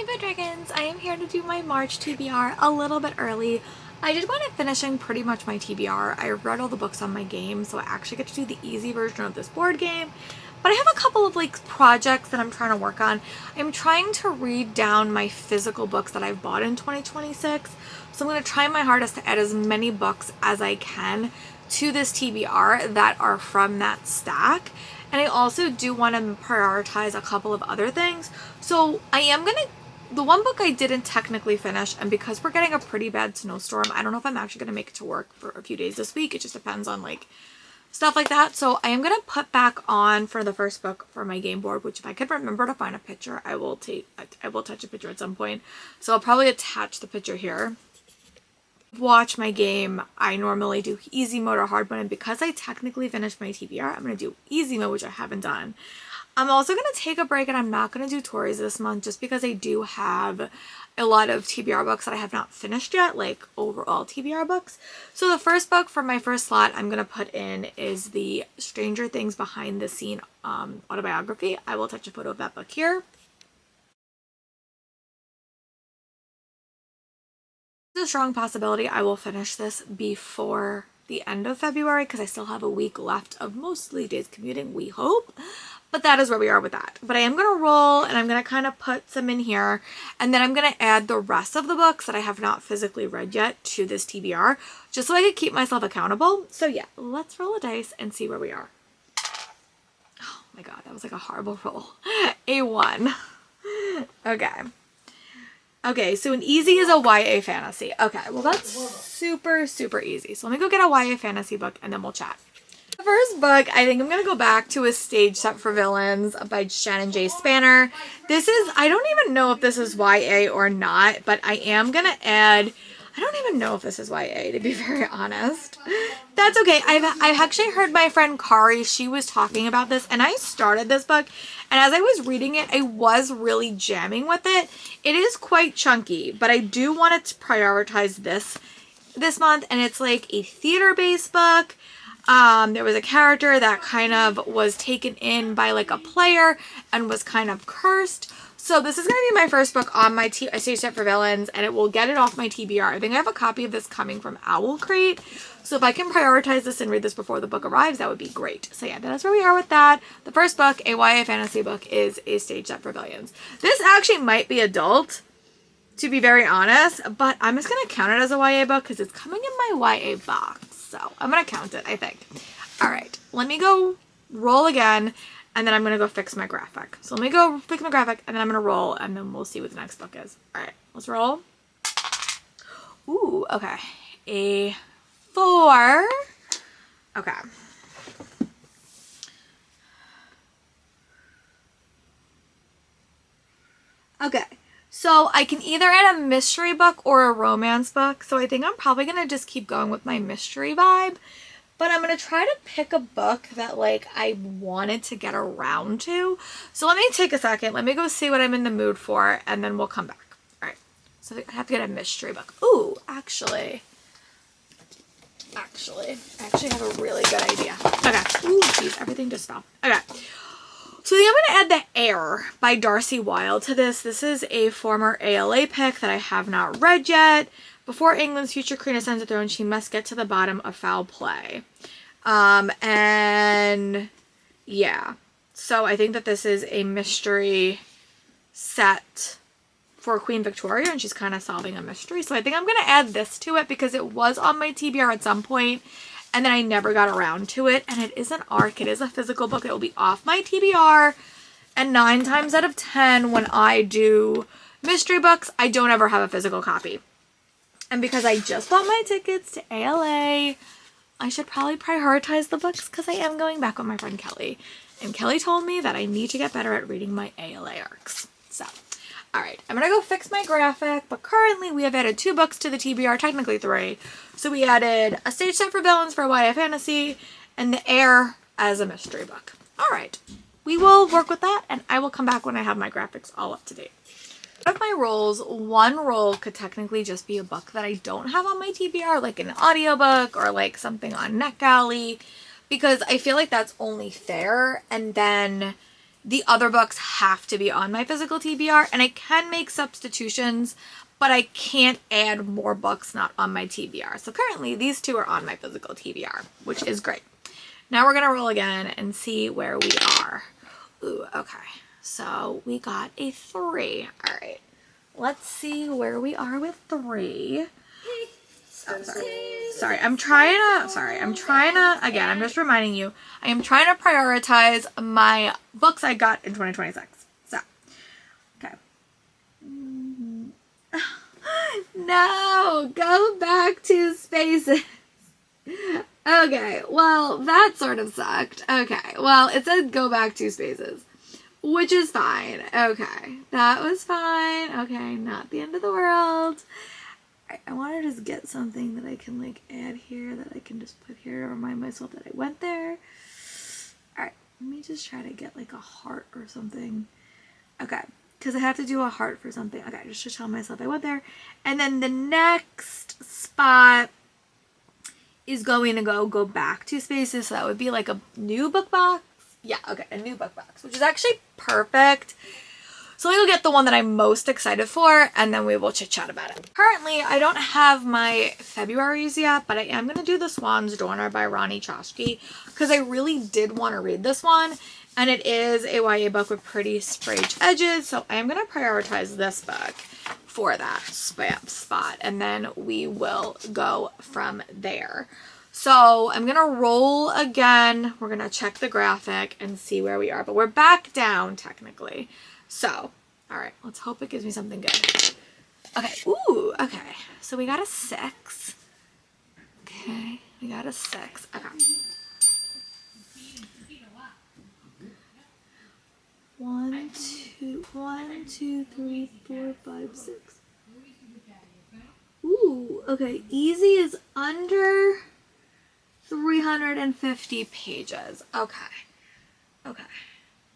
Rainbow Dragons! I am here to do my March TBR a little bit early. I did wind up finishing pretty much my TBR. I read all the books on my game, so I actually get to do the easy version of this board game. But I have a couple of projects that I'm trying to work on. I'm trying to read down my physical books that I've bought in 2026. So I'm going to try my hardest to add as many books as I can to this TBR that are from that stack. And I also do want to prioritize a couple of other things. So I am going to, the one book I didn't technically finish, and because we're getting a pretty bad snowstorm, I don't know if I'm actually going to make it to work for a few days this week. It just depends on stuff like that. So I am going to put back on for the first book for my game board, which if I could remember to find a picture, I will touch a picture at some point. So I'll probably attach the picture here. Watch my game, I normally do easy mode or hard mode, and because I technically finished my TBR, I'm going to do easy mode, which I haven't done. I'm also going to take a break and I'm not going to do Tories this month just because I do have a lot of TBR books that I have not finished yet, like overall TBR books. So the first book for my first slot I'm going to put in is the Stranger Things Behind the Scene autobiography. I will attach a photo of that book here. There's a strong possibility I will finish this before the end of February because I still have a week left of mostly days commuting, we hope. But that is where we are with that. But I am going to roll and I'm going to kind of put some in here. And then I'm going to add the rest of the books that I have not physically read yet to this TBR just so I could keep myself accountable. So yeah, let's roll a dice and see where we are. Oh my god, that was like a horrible roll. A 1. Okay. Okay, so an easy is a YA fantasy. Okay, well that's super easy. So let me go get a YA fantasy book and then we'll chat. The first book, I think I'm going to go back to, A Stage Set for Villains by Shannon J. Spanner. This is, I don't even know if this is YA or not, but I am going to add, I don't even know if this is YA, to be very honest. That's okay. I've actually heard my friend Kari, she was talking about this, and I started this book, and as I was reading it, I was really jamming with it. It is quite chunky, but I do want to prioritize this month, and it's like a theater-based book. There was a character that kind of was taken in by like a player and was kind of cursed. So this is going to be my first book on my Stage Set for Villains, and it will get it off my TBR. I think I have a copy of this coming from Owl Crate. So if I can prioritize this and read this before the book arrives, that would be great. So yeah, that's where we are with that. The first book, a YA fantasy book, is A Stage Set for Villains. This actually might be adult, to be very honest, but I'm just going to count it as a YA book because it's coming in my YA box. So I'm going to count it, I think. All right, let me go roll again, and then I'm going to go fix my graphic. So let me go fix my graphic, and then I'm going to roll, and then we'll see what the next book is. All right, let's roll. Ooh, okay. A 4. Okay. Okay. So I can either add a mystery book or a romance book. So I think I'm probably going to just keep going with my mystery vibe. But I'm going to try to pick a book that I wanted to get around to. So let me take a second. Let me go see what I'm in the mood for, and then we'll come back. All right. So I have to get a mystery book. Ooh, actually I actually have a really good idea. Okay. Ooh, geez, everything just fell. Okay. So I'm going to add The Heir by Darcy Wilde to this. This is a former ALA pick that I have not read yet. Before England's future queen ascends the throne, she must get to the bottom of foul play. And yeah. So I think that this is a mystery set for Queen Victoria, and she's kind of solving a mystery. So I think I'm going to add this to it because it was on my TBR at some point. And then I never got around to it. And it is an ARC. It is a physical book. It will be off my TBR. And 9 times out of 10, when I do mystery books, I don't ever have a physical copy. And because I just bought my tickets to ALA, I should probably prioritize the books because I am going back with my friend Kelly. And Kelly told me that I need to get better at reading my ALA ARCs. So, alright, I'm going to go fix my graphic, but currently we have added 2 books to the TBR, technically 3. So we added A Stage Set for Villains for YA Fantasy, and The Heir as a mystery book. Alright, we will work with that, and I will come back when I have my graphics all up to date. Out of my rolls, one roll could technically just be a book that I don't have on my TBR, like an audiobook or like something on NetGalley, because I feel like that's only fair, and then the other books have to be on my physical TBR, and I can make substitutions, but I can't add more books not on my TBR. So currently these two are on my physical TBR, which is great. Now we're gonna roll again and see where we are. Ooh, okay. So we got a 3. All right. Let's see where we are with 3. Oh, sorry. I'm trying to, again, I'm just reminding you, I am trying to prioritize my books I got in 2026. So, okay. No, go back to spaces. Okay, well, that sort of sucked. Okay, well, it said go back 2 spaces, which is fine. Okay, that was fine. Okay, not the end of the world. I want to just get something that I can like add here that I can just put here to remind myself that I went there. Alright, let me just try to get like a heart or something. Okay, because I have to do a heart for something. Okay, just to tell myself I went there. And then the next spot is going to go back 2 spaces. So that would be like a new book box. Yeah, okay, a new book box, which is actually perfect. So let me go get the one that I'm most excited for, and then we will chit chat about it. Currently, I don't have my February's yet, but I am going to do The Swan's Donor by Ronnie Choshky, because I really did want to read this one, and it is a YA book with pretty sprayed edges, so I am going to prioritize this book for that spot, and then we will go from there. So I'm going to roll again. We're going to check the graphic and see where we are, but we're back down technically. So, all right, let's hope it gives me something good. Okay, ooh, okay. So we got a 6. Okay, we got a 6. Okay. 1, 2, 3, 4, 5, 6. Ooh, okay. Easy is under 350 pages. Okay. Okay.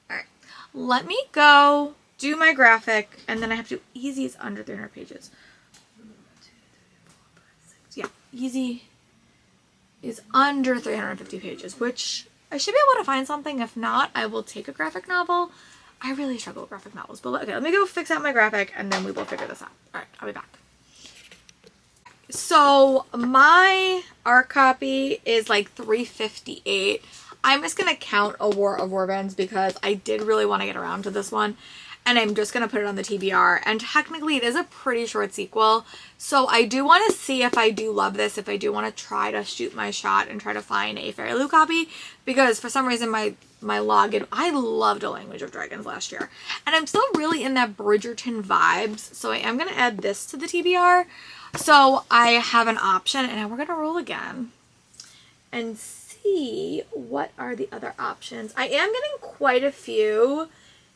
All right. Let me go do my graphic, and then I have to do easy is under 300 pages. 1, 2, 3, 4, 5, 6. Yeah, easy is under 350 pages, which I should be able to find something. If not, I will take a graphic novel. I really struggle with graphic novels, but okay, let me go fix out my graphic, and then we will figure this out. All right, I'll be back. So my art copy is like 358. I'm just going to count A War of Warbands because I did really want to get around to this one, and I'm just going to put it on the TBR, and technically it is a pretty short sequel, so I do want to see if I do love this, if I do want to try to shoot my shot and try to find a Fairy Lou copy, because for some reason my login, I loved A Language of Dragons last year, and I'm still really in that Bridgerton vibes, so I am going to add this to the TBR, so I have an option, and we're going to roll again and see what are the other options. I am getting quite a few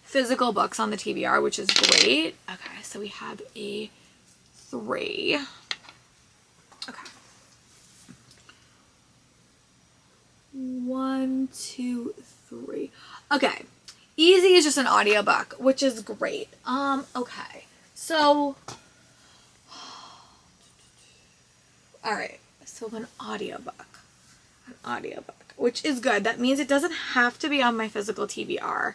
physical books on the TBR, which is great. Okay, so we have a 3. Okay. 1, 2, 3. Okay. Easy is just an audiobook, which is great. Okay. So all right. So an audiobook. Which is good. That means it doesn't have to be on my physical TBR,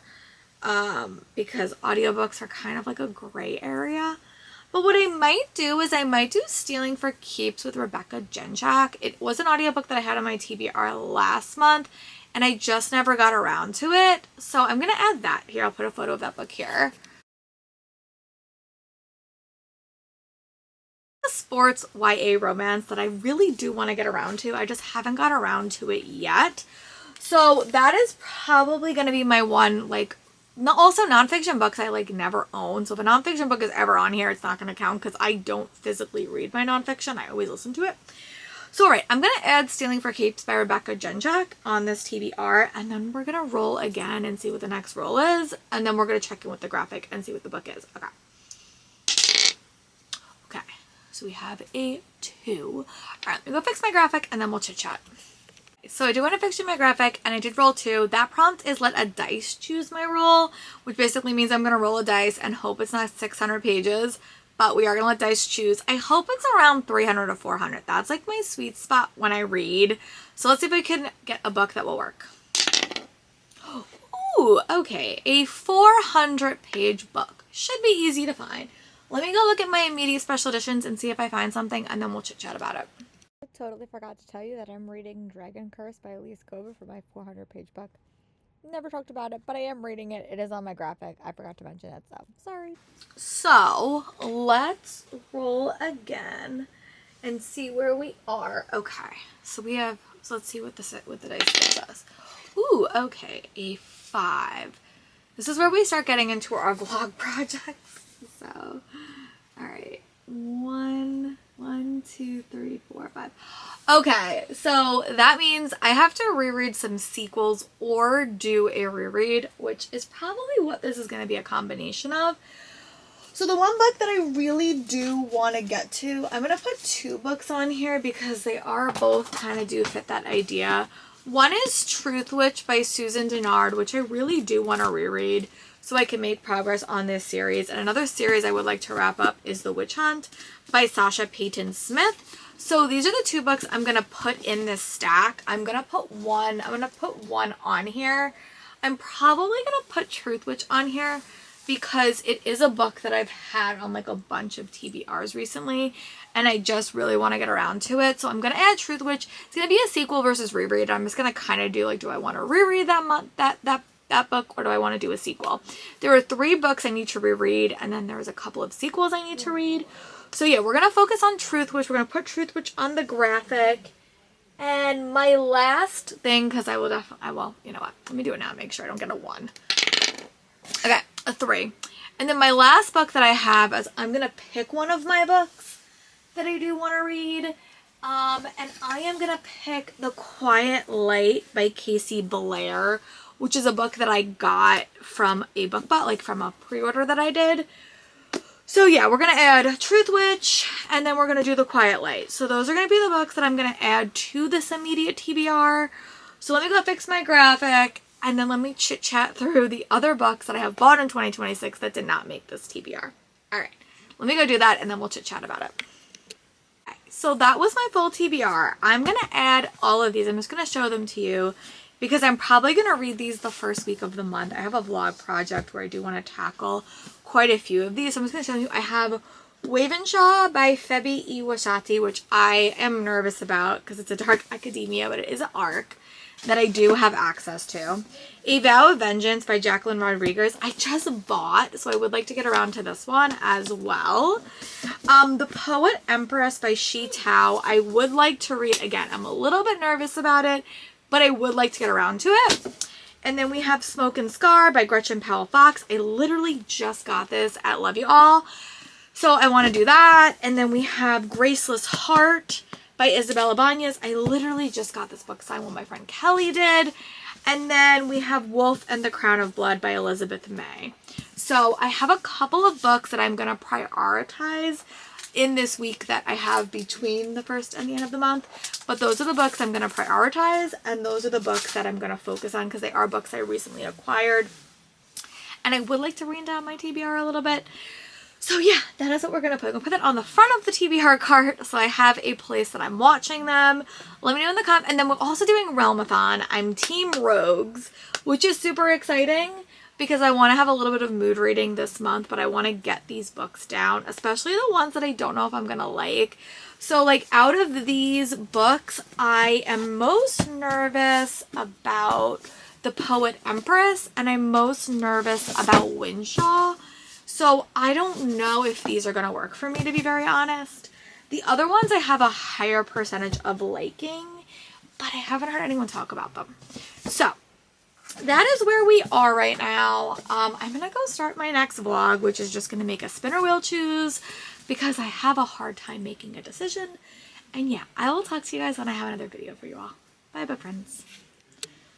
because audiobooks are kind of like a gray area. But what I might do is I might do Stealing for Keeps with Rebecca Genchak. It was an audiobook that I had on my TBR last month, and I just never got around to it. So I'm going to add that here. I'll put a photo of that book here. Sports YA romance that I really do want to get around to. I just haven't got around to it yet. So that is probably going to be my one, like, also nonfiction books I like never own. So if a nonfiction book is ever on here, it's not going to count because I don't physically read my nonfiction. I always listen to it. So all right, I'm going to add Stealing for Keeps by Rebecca Genchak on this TBR, and then we're going to roll again and see what the next roll is, and then we're going to check in with the graphic and see what the book is. Okay. Okay. So we have a 2. All right, let me go fix my graphic and then we'll chit chat. So I do want to fix my graphic, and I did roll 2. That prompt is let a dice choose my roll, which basically means I'm going to roll a dice and hope it's not 600 pages, but we are going to let dice choose. I hope it's around 300 to 400. That's like my sweet spot when I read. So let's see if we can get a book that will work. Ooh, okay, a 400-page book. Should be easy to find. Let me go look at my immediate special editions and see if I find something, and then we'll chit-chat about it. I totally forgot to tell you that I'm reading Dragon Curse by Elise Gover for my 400-page book. Never talked about it, but I am reading it. It is on my graphic. I forgot to mention it, so sorry. So, let's roll again and see where we are. Okay, so let's see what the dice gives us. Ooh, okay, a 5. This is where we start getting into our vlog projects. So, all right, 1, 2, 3, 4, 5. Okay, so that means I have to reread some sequels or do a reread, which is probably what this is going to be a combination of. So the one book that I really do want to get to, I'm going to put 2 books on here because they are both kind of do fit that idea. One is Truth Witch by Susan Dennard, which I really do want to reread so I can make progress on this series. And another series I would like to wrap up is The Witch Hunt by Sasha Payton Smith. So these are the 2 books I'm going to put in this stack. I'm going to put one on here. I'm probably going to put Truth Witch on here because it is a book that I've had on like a bunch of TBRs recently, and I just really want to get around to it. So I'm going to add Truth Witch. It's going to be a sequel versus reread. I'm just going to kind of do like, do I want to reread that book, or do I want to do a sequel? There are 3 books I need to reread, and then there's a couple of sequels I need to read. So yeah, we're going to focus on Truth Witch. We're going to put Truth Witch on the graphic. And my last thing, because well, you know what? Let me do it now, make sure I don't get a 1. Okay, a 3. And then my last book that I have is I'm going to pick one of my books that I do want to read. And I am going to pick The Quiet Light by Casey Blair, which is a book that I got from a BookBot, like from a pre-order that I did. So yeah, we're going to add Truth Witch, and then we're going to do The Quiet Light. So those are going to be the books that I'm going to add to this immediate TBR. So let me go fix my graphic, and then let me chit-chat through the other books that I have bought in 2026 that did not make this TBR. All right, let me go do that, and then we'll chit-chat about it. Okay, so that was my full TBR. I'm going to add all of these. I'm just going to show them to you because I'm probably going to read these the first week of the month. I have a vlog project where I do want to tackle quite a few of these. So I'm just going to show you. I have Wavenshaw by Feby Iwasaki, which I am nervous about because it's a dark academia, but it is an ARC that I do have access to. A Vow of Vengeance by Jacqueline Rodriguez. I just bought, so I would like to get around to this one as well. The Poet Empress by Shi Tao. I would like to read again. I'm a little bit nervous about it, but I would like to get around to it. And then we have Smoke and Scar by Gretchen Powell Fox. I literally just got this at Love You All, so I want to do that. And then we have Graceless Heart by Isabel Ibanez. I literally just got this book signed when my friend Kelly did. And then we have Wolf and the Crown of Blood by Elizabeth May. So I have a couple of books that I'm going to prioritize in this week that I have between the first and the end of the month. But those are the books I'm going to prioritize, and those are the books that I'm going to focus on because they are books I recently acquired. And I would like to read down my TBR a little bit. So yeah, that is what we're going to put. I'm going to put that on the front of the TBR cart so I have a place that I'm watching them. Let me know in the comments. And then we're also doing Realmathon. I'm Team Rogues, which is super exciting because I want to have a little bit of mood reading this month, but I want to get these books down, especially the ones that I don't know if I'm going to like. So like out of these books, I am most nervous about The Poet Empress, and I'm most nervous about Winshaw. So I don't know if these are going to work for me, to be very honest. The other ones I have a higher percentage of liking, but I haven't heard anyone talk about them. So that is where we are right now. I'm going to go start my next vlog, which is just going to make a spinner wheel choose because I have a hard time making a decision. And yeah, I will talk to you guys when I have another video for you all. Bye, bye, friends.